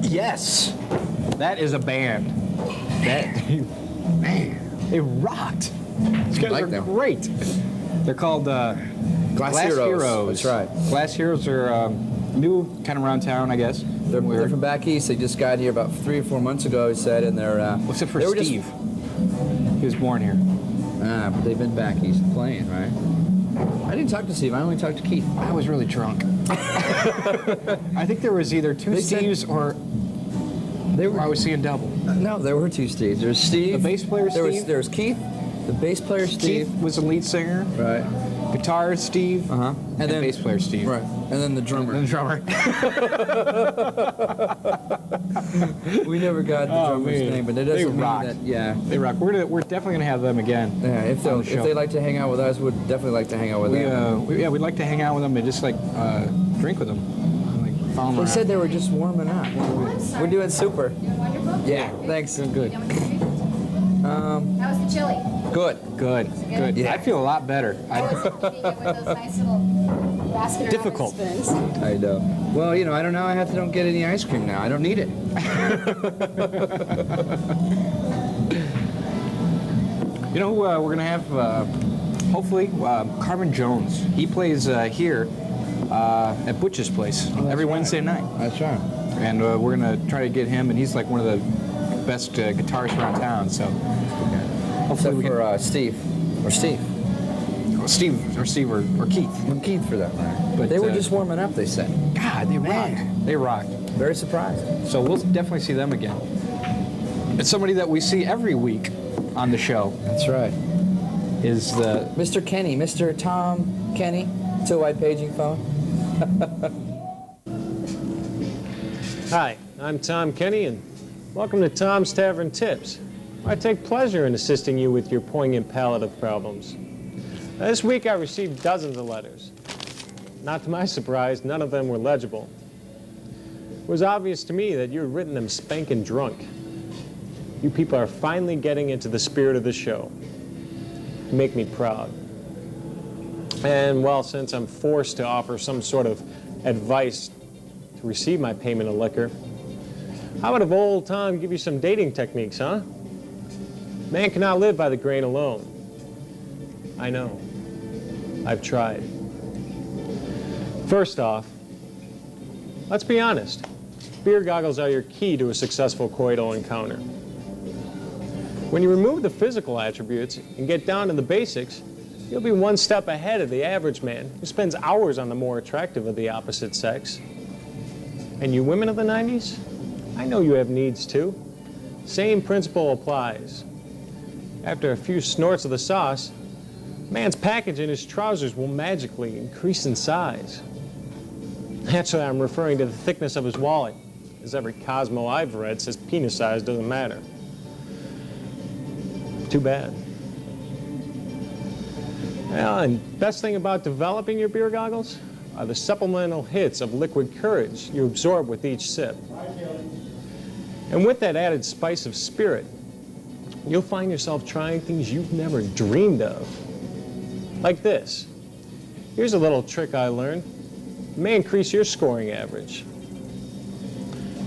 Yes, that is a band. That man, they rocked. These guys like are them. great. They're called Glass Heroes. That's right. Glass Heroes are new, kind of around town, I guess. They're from back east. They just got here about 3 or 4 months ago, he said, and they're... Except for they were Steve. He was born here. But they've been back east playing, right? I didn't talk to Steve. I only talked to Keith. I was really drunk. I think there was either two Steves or I was seeing double. No, there were 2 Steves. There was Steve. The bass player Steve. There was Keith. The bass player Steve. Keith was the lead singer. Right. Guitar Steve. And then bass player Steve. Right. And then the drummer. And the drummer. We never got the drummer's name, but it doesn't mean rock. that. Yeah. They rock. We're definitely gonna have them again. Yeah. If they like to hang out with us, we'd definitely like to hang out with them. We'd like to hang out with them and just like drink with them. Like follow them They around. said they were just warming up. We're doing super. Doing wonderful? Yeah. Thanks. Good. How was the chili? Good. Good. Yeah. I feel a lot better. How was it eating it with those nice little basket Difficult. spoons? I know. Well, I don't know. I don't get any ice cream now. I don't need it. We're gonna have hopefully Carmen Jones. He plays here at Butch's place every Wednesday night. That's right. And we're gonna try to get him, and he's like one of the best guitarists around town. So hopefully Except for Steve. Or Steve. Steve or Keith. Or Keith, for that matter. But They were just warming up, they said. God, they rocked. They rocked. Very surprised. So we'll definitely see them again. It's somebody that we see every week on the show. That's right. Is the Mr. Kenny, Mr. Tom Kenny, 2-wide paging phone. Hi, I'm Tom Kenny, and welcome to Tom's Tavern Tips. I take pleasure in assisting you with your poignant palette of problems. This week I received dozens of letters. Not to my surprise, none of them were legible. It was obvious to me that you had written them spanking drunk. You people are finally getting into the spirit of the show. You make me proud. And, well, since I'm forced to offer some sort of advice to receive my payment of liquor, how about if old Tom give you some dating techniques, huh? Man cannot live by the grain alone. I know. I've tried. First off, let's be honest. Beer goggles are your key to a successful coital encounter. When you remove the physical attributes and get down to the basics, you'll be one step ahead of the average man who spends hours on the more attractive of the opposite sex. And you women of the 90s, I know you have needs too. Same principle applies. After a few snorts of the sauce, man's package in his trousers will magically increase in size. Actually, I'm referring to the thickness of his wallet, as every Cosmo I've read says penis size doesn't matter. Too bad. Well, and best thing about developing your beer goggles are the supplemental hits of liquid courage you absorb with each sip. And with that added spice of spirit, you'll find yourself trying things you've never dreamed of. Like this. Here's a little trick I learned. It may increase your scoring average.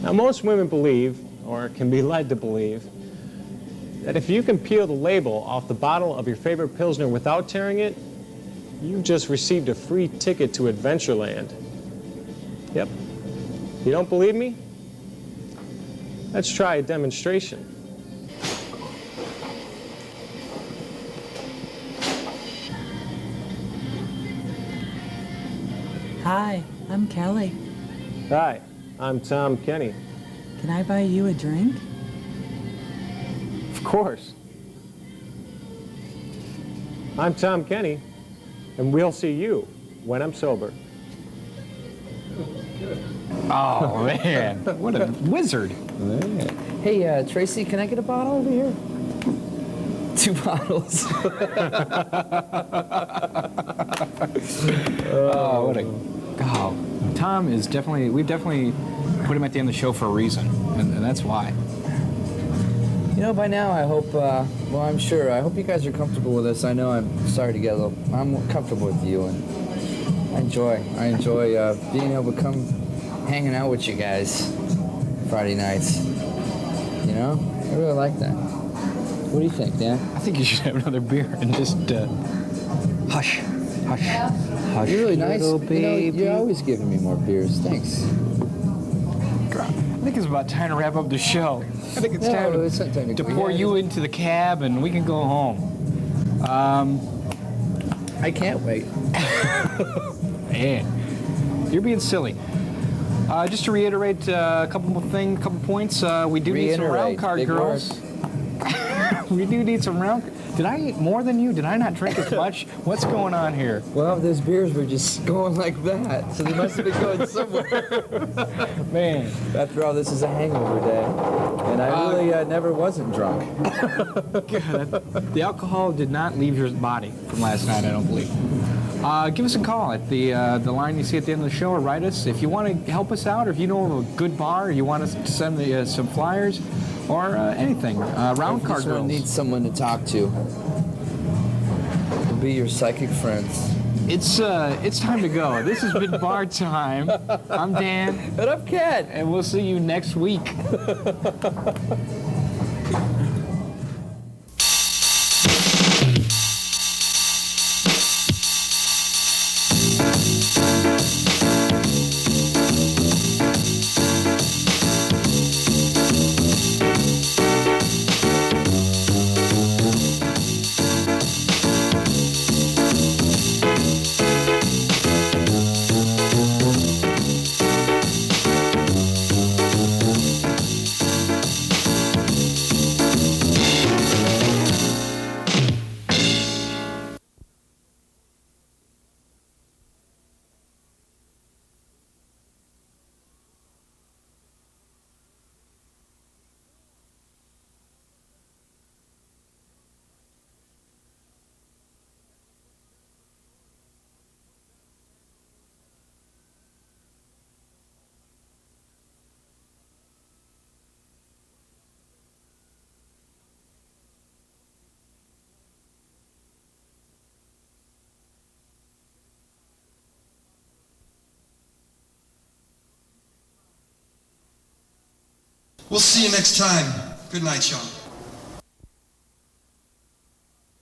Now, most women believe, or can be led to believe, that if you can peel the label off the bottle of your favorite Pilsner without tearing it, you've just received a free ticket to Adventureland. Yep. You don't believe me? Let's try a demonstration. Hi, I'm Kelly. Hi, I'm Tom Kenny. Can I buy you a drink? Of course. I'm Tom Kenny, and we'll see you when I'm sober. oh man, what a wizard! Hey, Tracy, can I get a bottle over here? 2 bottles. Oh, what a Tom is definitely. We've definitely put him at the end of the show for a reason, and that's why. By now I hope, well, I'm sure, I hope you guys are comfortable with us. I know I'm sorry to get a little, I'm comfortable with you, and I enjoy being able to come hanging out with you guys. Friday nights. You know? I really like that. What do you think, Dan? I think you should have another beer and just hush, hush, hush. You're really nice. little baby. You're always giving me more beers. Thanks. I think it's about time to wrap up the show. I think it's time it's not time to pour you into the cab and we can go home. I can't wait. Man, you're being silly. Just to reiterate a couple points. We do need some round card Big girls. We do need some round. Did I eat more than you? Did I not drink as much? What's going on here? Well, those beers were just going like that, so they must have been going somewhere. Man. After all, this is a hangover day, and I really never wasn't drunk. The alcohol did not leave your body from last night, I don't believe. Give us a call at the line you see at the end of the show, or write us. If you want to help us out, or if you know of a good bar, or you want us to send some flyers, or anything. Round card This one girls. needs someone to talk to. We'll be your psychic friends. It's time to go. This has been Bar Time. I'm Dan. And I'm Ken. And we'll see you next week. We'll see you next time. Good night, y'all.